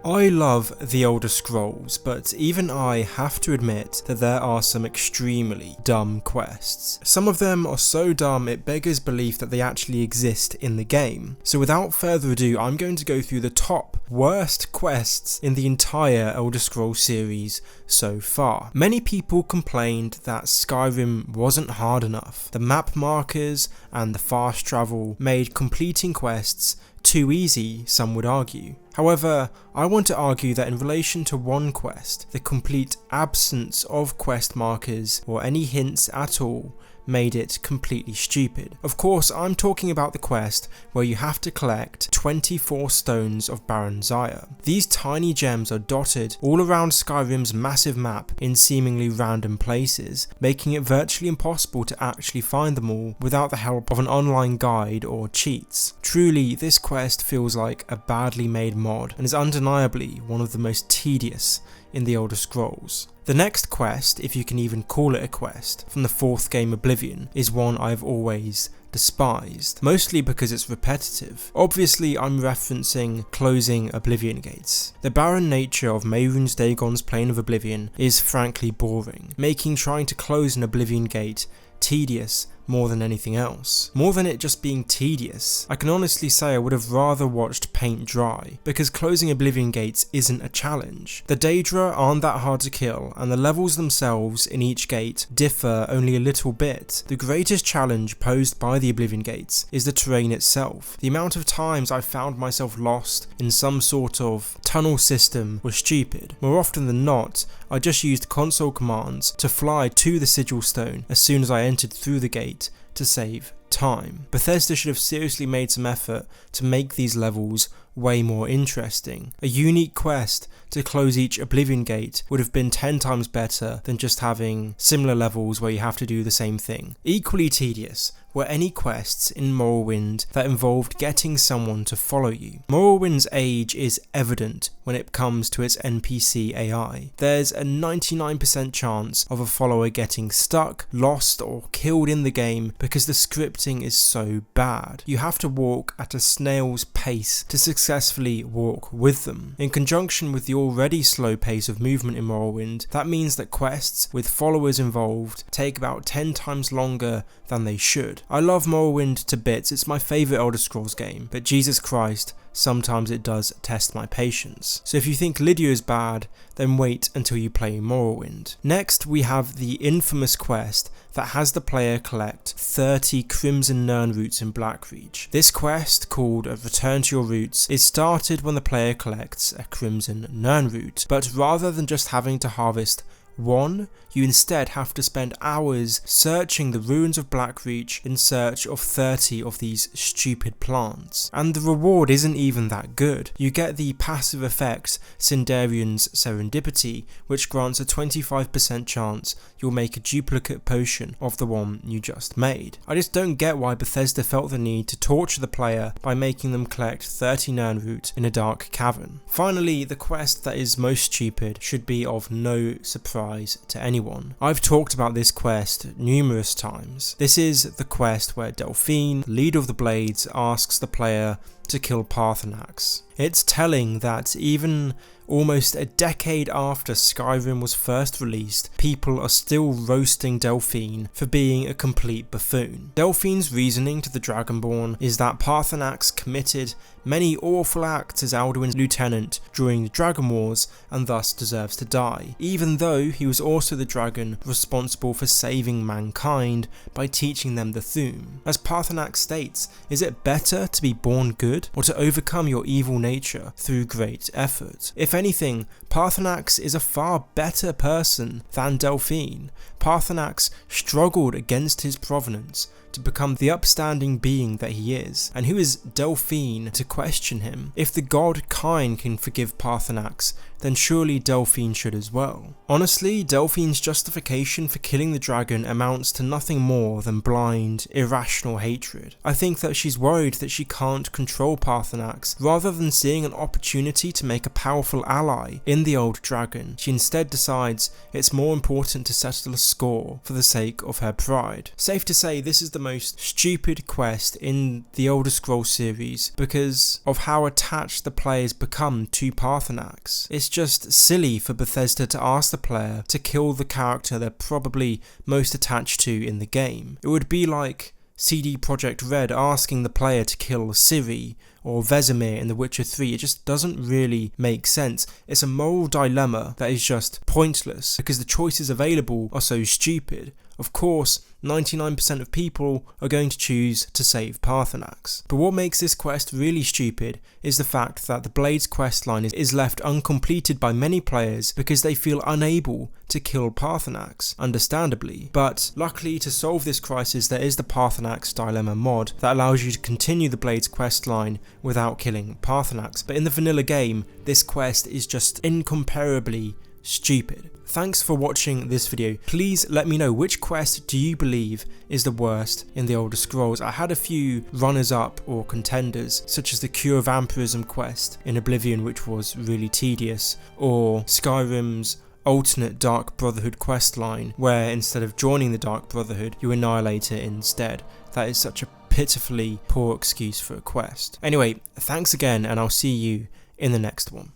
I love the Elder Scrolls, but even I have to admit that there are some extremely dumb quests. Some of them are so dumb it beggars belief that they actually exist in the game. So without further ado, I'm going to go through the top worst quests in the entire Elder Scrolls series so far. Many people complained that Skyrim wasn't hard enough. The map markers and the fast travel made completing quests too easy, some would argue. However, I want to argue that in relation to one quest, the complete absence of quest markers or any hints at all made it completely stupid. Of course, I'm talking about the quest where you have to collect 24 stones of Baron Zaya. These tiny gems are dotted all around Skyrim's massive map in seemingly random places, making it virtually impossible to actually find them all without the help of an online guide or cheats. Truly, this quest feels like a badly made mod and is undeniably one of the most tedious in the Elder Scrolls. The next quest, if you can even call it a quest, from the 4th game Oblivion, is one I've always despised, mostly because it's repetitive. Obviously, I'm referencing closing Oblivion gates. The barren nature of Mehrunes Dagon's Plane of Oblivion is frankly boring, making trying to close an Oblivion gate tedious more than anything else. More than it just being tedious, I can honestly say I would have rather watched paint dry, because closing Oblivion gates isn't a challenge. The Daedra aren't that hard to kill, and the levels themselves in each gate differ only a little bit. The greatest challenge posed by the Oblivion gates is the terrain itself. The amount of times I found myself lost in some sort of tunnel system was stupid. More often than not, I just used console commands to fly to the sigil stone as soon as I entered through the gate to save time. Bethesda should have seriously made some effort to make these levels way more interesting. A unique quest to close each Oblivion gate would have been 10 times better than just having similar levels where you have to do the same thing. Equally tedious were any quests in Morrowind that involved getting someone to follow you. Morrowind's age is evident when it comes to its NPC AI. There's a 99% chance of a follower getting stuck, lost, or killed in the game because the scripting is so bad. You have to walk at a snail's pace to successfully walk with them. In conjunction with the already slow pace of movement in Morrowind, that means that quests with followers involved take about 10 times longer than they should. I love Morrowind to bits, it's my favourite Elder Scrolls game, but Jesus Christ, sometimes it does test my patience. So if you think Lydia is bad, then wait until you play Morrowind. Next, we have the infamous quest that has the player collect 30 Crimson Nirn roots in Blackreach. This quest, called Return to Your Roots, is started when the player collects a Crimson Nirn root, but rather than just having to harvest one, you instead have to spend hours searching the ruins of Blackreach in search of 30 of these stupid plants. And the reward isn't even that good. You get the passive effect Sindarian's Serendipity, which grants a 25% chance you'll make a duplicate potion of the one you just made. I just don't get why Bethesda felt the need to torture the player by making them collect 30 Nirn root in a dark cavern. Finally, the quest that is most stupid should be of no surprise to anyone. I've talked about this quest numerous times. This is the quest where Delphine, leader of the Blades, asks the player to kill Paarthurnax. It's telling that even almost a decade after Skyrim was first released, people are still roasting Delphine for being a complete buffoon. Delphine's reasoning to the Dragonborn is that Paarthurnax committed many awful acts as Alduin's lieutenant during the Dragon Wars and thus deserves to die, even though he was also the dragon responsible for saving mankind by teaching them the Thu'um. As Paarthurnax states, is it better to be born good or to overcome your evil nature through great effort? If anything, Paarthurnax is a far better person than Delphine. Paarthurnax struggled against his provenance to become the upstanding being that he is, and who is Delphine to question him? If the god Kyne can forgive Paarthurnax, then surely Delphine should as well. Honestly, Delphine's justification for killing the dragon amounts to nothing more than blind, irrational hatred. I think that she's worried that she can't control Paarthurnax. Rather than seeing an opportunity to make a powerful ally in the old dragon, she instead decides it's more important to settle a score for the sake of her pride. Safe to say, this is the most stupid quest in the Elder Scrolls series because of how attached the players become to Paarthurnax. It's just silly for Bethesda to ask the player to kill the character they're probably most attached to in the game. It would be like CD Projekt Red asking the player to kill Ciri or Vesemir in The Witcher 3. It just doesn't really make sense. It's a moral dilemma that is just pointless because the choices available are so stupid. Of course, 99% of people are going to choose to save Paarthurnax. But what makes this quest really stupid is the fact that the Blades questline is left uncompleted by many players because they feel unable to kill Paarthurnax, understandably. But luckily, to solve this crisis, there is the Paarthurnax Dilemma mod that allows you to continue the Blades questline without killing Paarthurnax. But in the vanilla game, this quest is just incomparably stupid. Thanks for watching this video. Please let me know, which quest do you believe is the worst in the Elder Scrolls? I had a few runners-up or contenders, such as the Cure Vampirism quest in Oblivion, which was really tedious, or Skyrim's alternate Dark Brotherhood questline, where instead of joining the Dark Brotherhood, you annihilate it instead. That is such a pitifully poor excuse for a quest. Anyway, thanks again, and I'll see you in the next one.